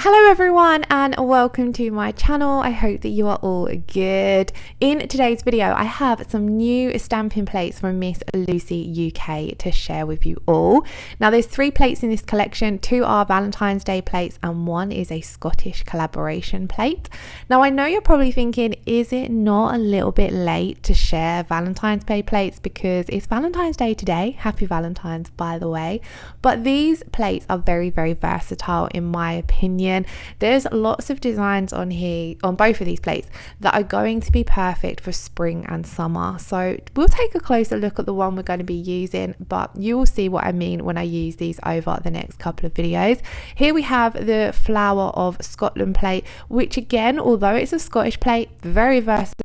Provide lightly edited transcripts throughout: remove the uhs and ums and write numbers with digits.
Hello everyone and welcome to my channel. I hope that you are all good. In today's video I have some new stamping plates from Miss Lucy UK to share with you all. Now there's 3 plates in this collection. 2 are Valentine's Day plates and 1 is a Scottish collaboration plate. Now I know you're probably thinking, is it not a little bit late to share Valentine's Day plates because it's Valentine's Day today? Happy Valentine's, by the way. But these plates are very versatile in my opinion. There's lots of designs on here on both of these plates that are going to be perfect for spring and summer, so we'll take a closer look at the one we're going to be using, but you will see what I mean when I use these over the next couple of videos. Here we have the Flower of Scotland plate, which again, although it's a Scottish plate, very versatile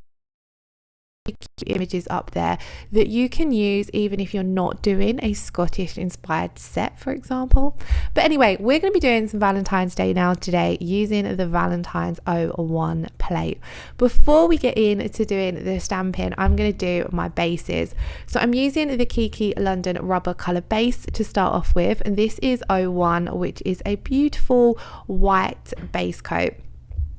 images up there that you can use even if you're not doing a Scottish inspired set, for example. But anyway, we're going to be doing some Valentine's Day now today using the Valentine's 01 plate. Before we get into doing the stamping, I'm going to do my bases. So I'm using the Kiki London rubber colour base to start off with, and this is 01, which is a beautiful white base coat.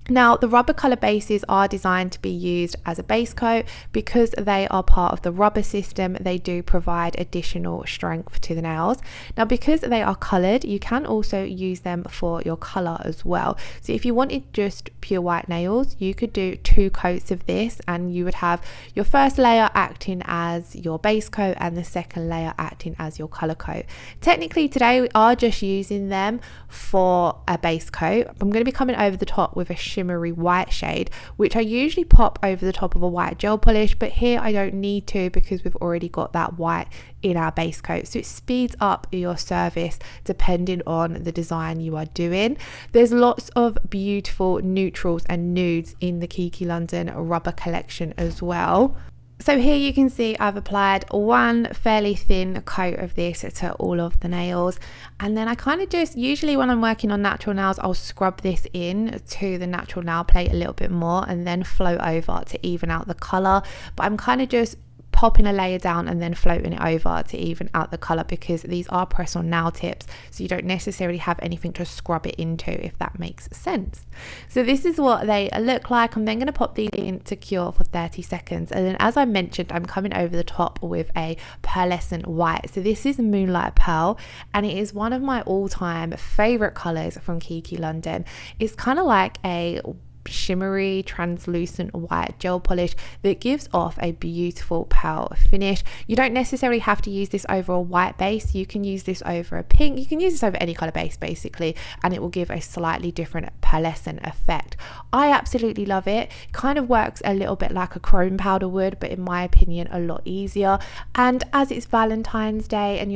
Now the rubber colour bases are designed to be used as a base coat because they are part of the rubber system. They do provide additional strength to the nails. Now because they are coloured, you can also use them for your colour as well. So if you wanted just pure white nails, you could do 2 coats of this and you would have your first layer acting as your base coat and the second layer acting as your colour coat. Technically today we are just using them for a base coat. I'm going to be coming over the top with a shimmery white shade, which I usually pop over the top of a white gel polish, but here I don't need to because we've already got that white in our base coat, so it speeds up your service depending on the design you are doing. There's lots of beautiful neutrals and nudes in the Kiki London rubber collection as well. So here you can see I've applied one fairly thin coat of this to all of the nails, and then I kind of just, usually when I'm working on natural nails, I'll scrub this in to the natural nail plate a little bit more and then float over to even out the colour. But I'm kind of just popping a layer down and then floating it over to even out the colour because these are press on nail tips, so you don't necessarily have anything to scrub it into, if that makes sense. So this is what they look like. I'm then going to pop these in to cure for 30 seconds, and then as I mentioned, I'm coming over the top with a pearlescent white. So this is Moonlight Pearl and it is one of my all-time favourite colours from Kiki London. It's kind of like a shimmery translucent white gel polish that gives off a beautiful pearl finish. You don't necessarily have to use this over a white base. You can use this over a pink, you can use this over any color base basically, and it will give a slightly different pearlescent effect. I absolutely love it. It kind of works a little bit like a chrome powder would, but in my opinion a lot easier. And as it's Valentine's Day and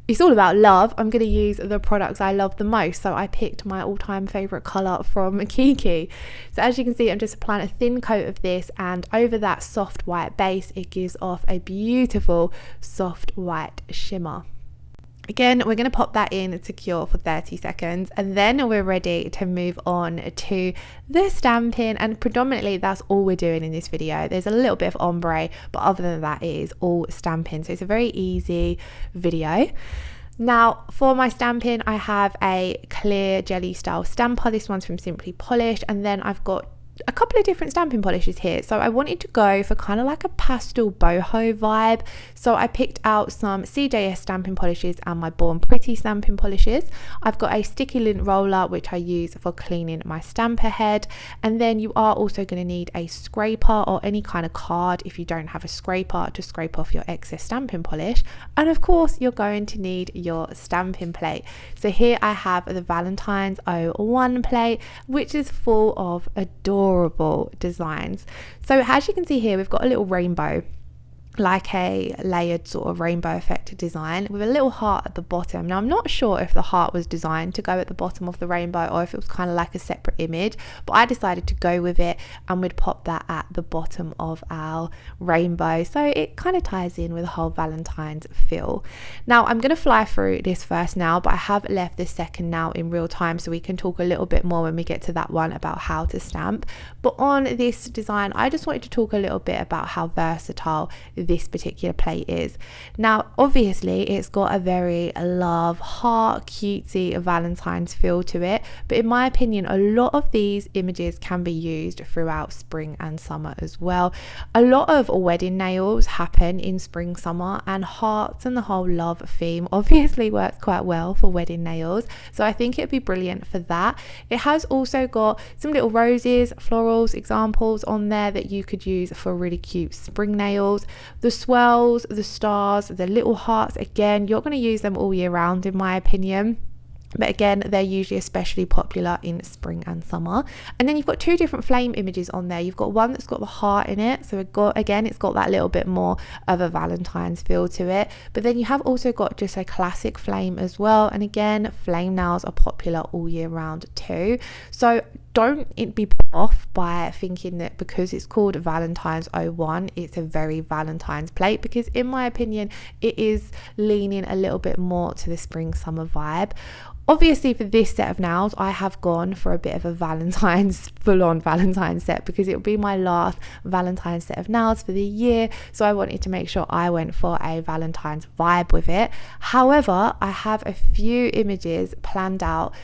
it's all about love, I'm going to use the products I love the most. So I picked my all-time favorite color from Kiki. So as you can see, I'm just applying a thin coat of this, and over that soft white base it gives off a beautiful soft white shimmer. Again, we're going to pop that in to cure for 30 seconds and then we're ready to move on to the stamping, and predominantly that's all we're doing in this video. There's a little bit of ombre, but other than that it is all stamping, so it's a very easy video. Now for my stamping, I have a clear jelly style stamper. This one's from Simply Polished, and then I've got a couple of different stamping polishes here. So I wanted to go for kind of like a pastel boho vibe, so I picked out some CJS stamping polishes and my Born Pretty stamping polishes. I've got a sticky lint roller which I use for cleaning my stamper head, and then you are also going to need a scraper or any kind of card if you don't have a scraper to scrape off your excess stamping polish, and of course you're going to need your stamping plate. So here I have the Valentine's 01 plate, which is full of adorable designs. So as you can see here, we've got a little rainbow, like a layered sort of rainbow effect design with a little heart at the bottom. Now I'm not sure if the heart was designed to go at the bottom of the rainbow or if it was kind of like a separate image, but I decided to go with it and we'd pop that at the bottom of our rainbow, so it kind of ties in with the whole Valentine's feel. Now I'm going to fly through this first now, but I have left this second now in real time so we can talk a little bit more when we get to that one about how to stamp. But on this design I just wanted to talk a little bit about how versatile this particular plate is. Now obviously it's got a very love heart cutesy Valentine's feel to it, but in my opinion a lot of these images can be used throughout spring and summer as well. A lot of wedding nails happen in spring, summer, and hearts and the whole love theme obviously works quite well for wedding nails, so I think it'd be brilliant for that. It has also got some little roses, florals examples on there that you could use for really cute spring nails. The swirls, the stars, the little hearts, again you're going to use them all year round in my opinion, but again they're usually especially popular in spring and summer. And then you've got two different flame images on there. You've got one that's got the heart in it, so it's got that little bit more of a Valentine's feel to it, but then you have also got just a classic flame as well. And again, flame nails are popular all year round too, so don't be put off by thinking that because it's called Valentine's 01 it's a very Valentine's plate, because in my opinion it is leaning a little bit more to the spring summer vibe. Obviously for this set of nails I have gone for a bit of a Valentine's, full-on Valentine's set, because it will be my last Valentine's set of nails for the year, so I wanted to make sure I went for a Valentine's vibe with it. However, I have a few designs planned out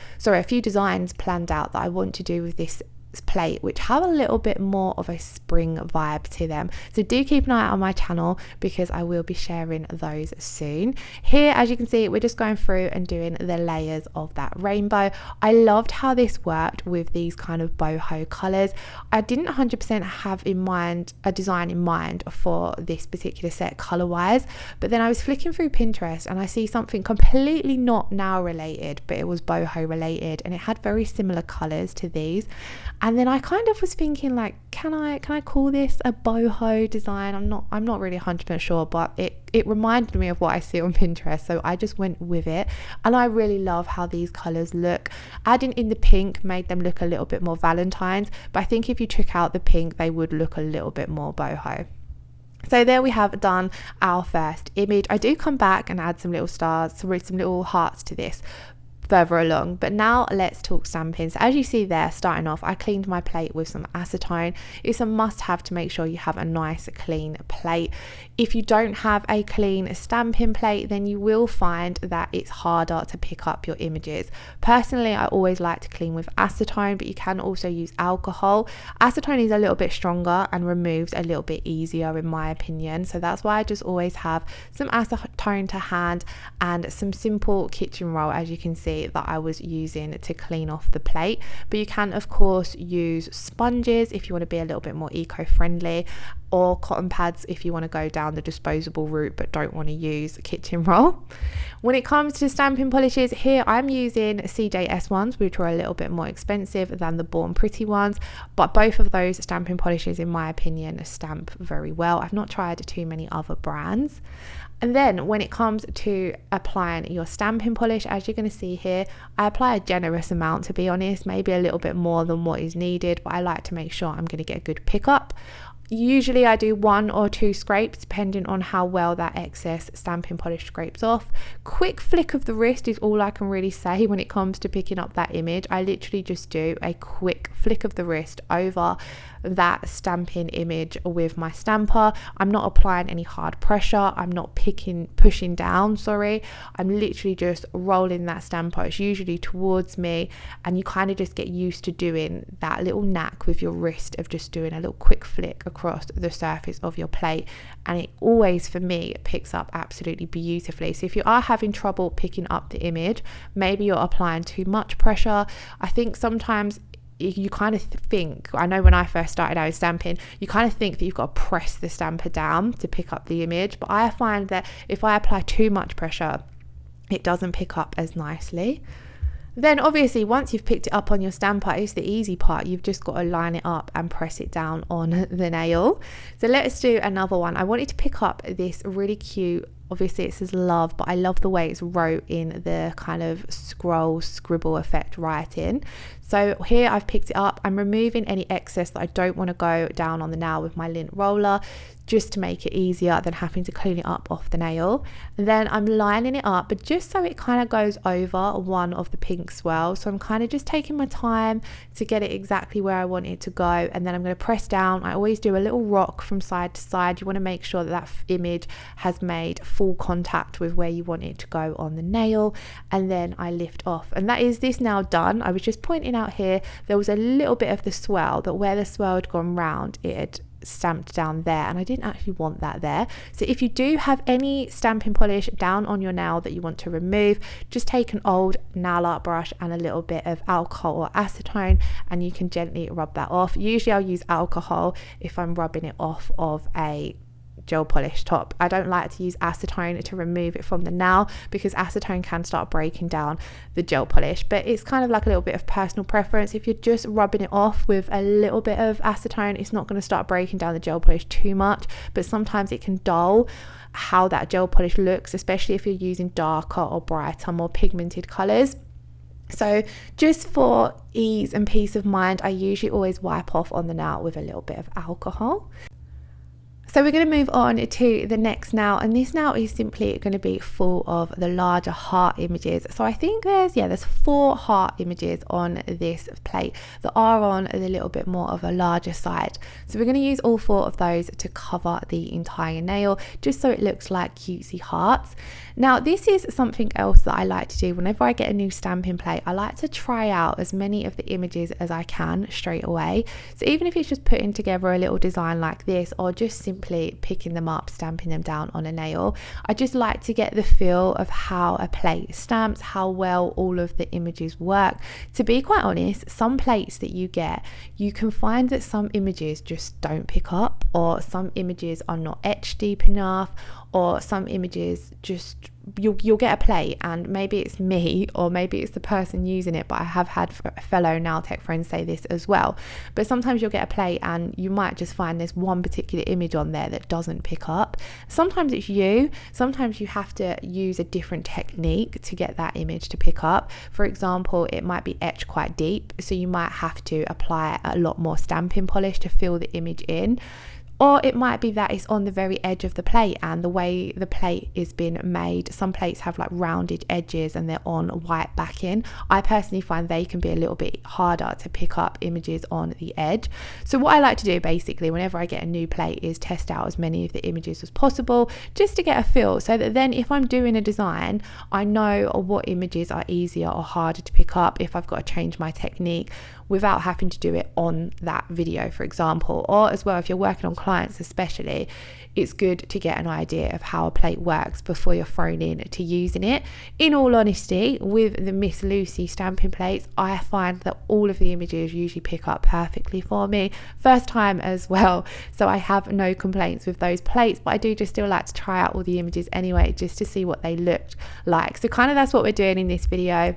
that I want to do with this plate which have a little bit more of a spring vibe to them, so do keep an eye out on my channel because I will be sharing those soon. Here as you can see we're just going through and doing the layers of that rainbow. I loved how this worked with these kind of boho colors. I didn't 100% have a design in mind for this particular set color wise, but then I was flicking through Pinterest and I see something completely not nail related, but it was boho related and it had very similar colors to these. And then I kind of was thinking like, can I call this a boho design? I'm not really 100% sure, but it reminded me of what I see on Pinterest, so I just went with it. And I really love how these colors look. Adding in the pink made them look a little bit more Valentine's, but I think if you took out the pink they would look a little bit more boho. So there we have done our first image. I do come back and add some little stars, some little hearts to this further along, but now let's talk stamping. So as you see there, starting off I cleaned my plate with some acetone. It's a must have to make sure you have a nice clean plate. If you don't have a clean stamping plate then you will find that it's harder to pick up your images. Personally I always like to clean with acetone, but you can also use alcohol. Acetone is a little bit stronger and removes a little bit easier in my opinion, so that's why I just always have some acetone to hand and some simple kitchen roll as you can see that I was using to clean off the plate. But you can of course use sponges if you want to be a little bit more eco-friendly, or cotton pads if you want to go down the disposable route but don't want to use kitchen roll. When it comes to stamping polishes, here I'm using CJS ones, which are a little bit more expensive than the Born Pretty ones, but both of those stamping polishes in my opinion stamp very well. I've not tried too many other brands. And then when it comes to applying your stamping polish, as you're going to see here, I apply a generous amount, to be honest, maybe a little bit more than what is needed, but I like to make sure I'm going to get a good pickup. Usually I do 1 or 2 scrapes depending on how well that excess stamping polish scrapes off. Quick flick of the wrist is all I can really say when it comes to picking up that image. I literally just do a quick flick of the wrist over that stamping image with my stamper. I'm not applying any hard pressure, I'm not pushing down, I'm literally just rolling that stamper. It's usually towards me, and you kind of just get used to doing that little knack with your wrist of just doing a little quick flick across the surface of your plate, and it always for me picks up absolutely beautifully. So if you are having trouble picking up the image, maybe you're applying too much pressure. I think sometimes you kind of think, I know when I first started out stamping, you kind of think that you've got to press the stamper down to pick up the image, but I find that if I apply too much pressure it doesn't pick up as nicely. Then obviously once you've picked it up on your stamper, it's the easy part. You've just got to line it up and press it down on the nail. So let's do another one. I wanted to pick up this really cute Obviously it says love, but I love the way it's wrote in the kind of scroll scribble effect writing. So here I've picked it up. I'm removing any excess that I don't want to go down on the nail with my lint roller, just to make it easier than having to clean it up off the nail. And then I'm lining it up, but just so it kind of goes over one of the pink swirls. So I'm kind of just taking my time to get it exactly where I want it to go, and then I'm going to press down. I always do a little rock from side to side. You want to make sure that that image has made full contact with where you want it to go on the nail, and then I lift off. And that is this now done. I was just pointing out here, there was a little bit of the swirl, that where the swirl had gone round, it had stamped down there, and I didn't actually want that there. So if you do have any stamping polish down on your nail that you want to remove, just take an old nail art brush and a little bit of alcohol or acetone, and you can gently rub that off. Usually I'll use alcohol if I'm rubbing it off of a gel polish top. I don't like to use acetone to remove it from the nail, because acetone can start breaking down the gel polish, but it's kind of like a little bit of personal preference. If you're just rubbing it off with a little bit of acetone, it's not going to start breaking down the gel polish too much, but sometimes it can dull how that gel polish looks, especially if you're using darker or brighter, more pigmented colors. So just for ease and peace of mind, I usually always wipe off on the nail with a little bit of alcohol. So we're going to move on to the next nail, and this nail is simply going to be full of the larger heart images. So I think there's 4 heart images on this plate that are on the little bit more of a larger side. So we're going to use all 4 of those to cover the entire nail, just so it looks like cutesy hearts. Now this is something else that I like to do whenever I get a new stamping plate. I like to try out as many of the images as I can straight away. So even if it's just putting together a little design like this, or just simply picking them up, stamping them down on a nail, I just like to get the feel of how a plate stamps, how well all of the images work. To be quite honest, some plates that you get, you can find that some images just don't pick up, or some images are not etched deep enough, or some images just, you'll get a plate and maybe it's me or maybe it's the person using it, but I have had fellow nail tech friends say this as well. But sometimes you'll get a plate and you might just find there's one particular image on there that doesn't pick up. Sometimes it's you, sometimes you have to use a different technique to get that image to pick up. For example, it might be etched quite deep, so you might have to apply a lot more stamping polish to fill the image in. Or it might be that it's on the very edge of the plate, and the way the plate is been made, some plates have like rounded edges and they're on white backing. I personally find they can be a little bit harder to pick up images on the edge. So what I like to do basically whenever I get a new plate is test out as many of the images as possible, just to get a feel, so that then if I'm doing a design, I know what images are easier or harder to pick up if I've got to change my technique, without having to do it on that video, for example. Or as well, if you're working on clients especially, it's good to get an idea of how a plate works before you're thrown in to using it. In all honesty, with the Miss Lucy stamping plates, I find that all of the images usually pick up perfectly for me, first time as well, so I have no complaints with those plates. But I do just still like to try out all the images anyway, just to see what they looked like. So kind of that's what we're doing in this video.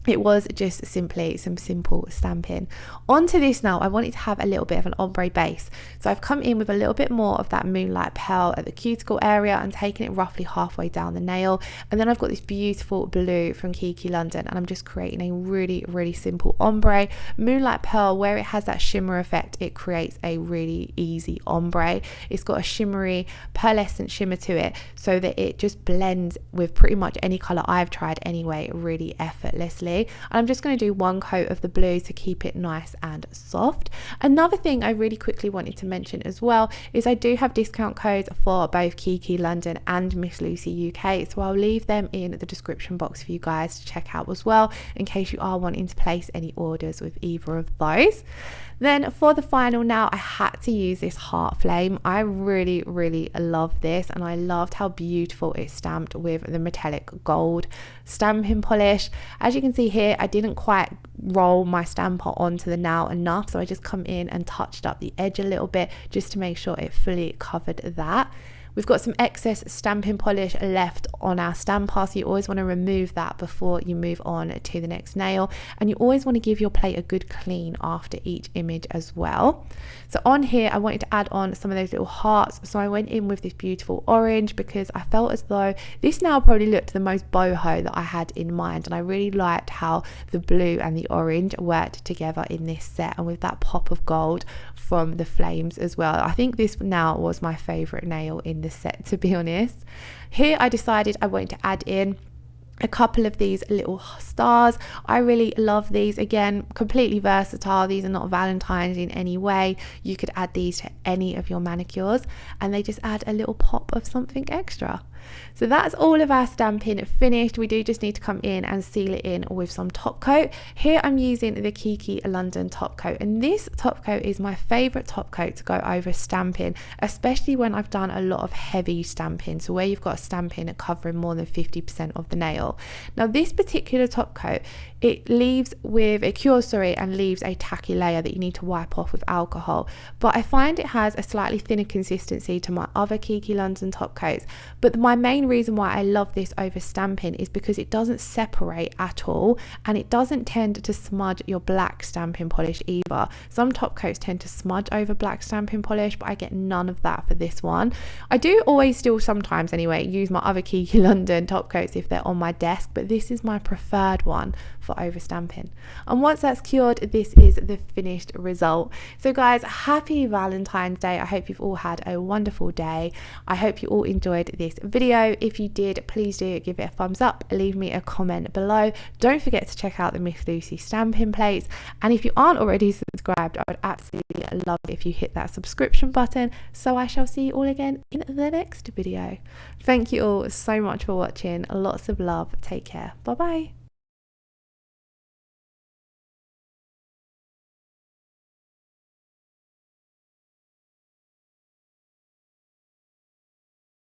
It was just simply some simple stamping. Onto this now, I wanted to have a little bit of an ombre base. So I've come in with a little bit more of that Moonlight Pearl at the cuticle area and taken it roughly halfway down the nail. And then I've got this beautiful blue from Kiki London, and I'm just creating a really, really simple ombre. Moonlight Pearl, where it has that shimmer effect, it creates a really easy ombre. It's got a shimmery, pearlescent shimmer to it, so that it just blends with pretty much any color I've tried anyway, really effortlessly. And I'm just going to do one coat of the blue to keep it nice and soft. Another thing I really quickly wanted to mention as well is I do have discount codes for both Kiki London and Miss Lucy UK, so I'll leave them in the description box for you guys to check out as well, in case you are wanting to place any orders with either of those. Then for the final nail, I had to use this heart flame. I really, really love this, and I loved how beautiful it's stamped with the metallic gold stamping polish. As you can see here, I didn't quite roll my stamper onto the nail enough, so I just come in and touched up the edge a little bit just to make sure it fully covered that. We've got some excess stamping polish left on our stamper, so you always want to remove that before you move on to the next nail, and you always want to give your plate a good clean after each image as well. So on here I wanted to add on some of those little hearts, so I went in with this beautiful orange because I felt as though this nail probably looked the most boho that I had in mind, and I really liked how the blue and the orange worked together in this set, and with that pop of gold from the flames as well. I think this nail was my favorite nail in the set, to be honest. Here I decided I wanted to add in a couple of these little stars. I really love these. Again, completely versatile. These are not Valentine's in any way. You could add these to any of your manicures and they just add a little pop of something extra. So that's all of our stamping finished. We do just need to come in and seal it in with some top coat. Here I'm using the Kiki London top coat, and this top coat is my favorite top coat to go over stamping, especially when I've done a lot of heavy stamping, so where you've got stamping covering more than 50% of the nail. Now this particular top coat, it cures and leaves a tacky layer that you need to wipe off with alcohol, but I find it has a slightly thinner consistency to my other Kiki London top coats. But my main reason why I love this over stamping is because it doesn't separate at all, and it doesn't tend to smudge your black stamping polish either. Some top coats tend to smudge over black stamping polish, but I get none of that for this one. I do always still sometimes anyway use my other Kiki London top coats if they're on my desk, but this is my preferred one for over stamping. And once that's cured, this is the finished result. So guys, happy Valentine's Day. I hope you've all had a wonderful day. I hope you all enjoyed this video. If you did, please do give it a thumbs up, leave me a comment below. Don't forget to check out the Miss Lucy stamping plates, and if you aren't already subscribed, I would absolutely love it if you hit that subscription button. So I shall see you all again in the next video. Thank you all so much for watching. Lots of love. Take care. Bye bye.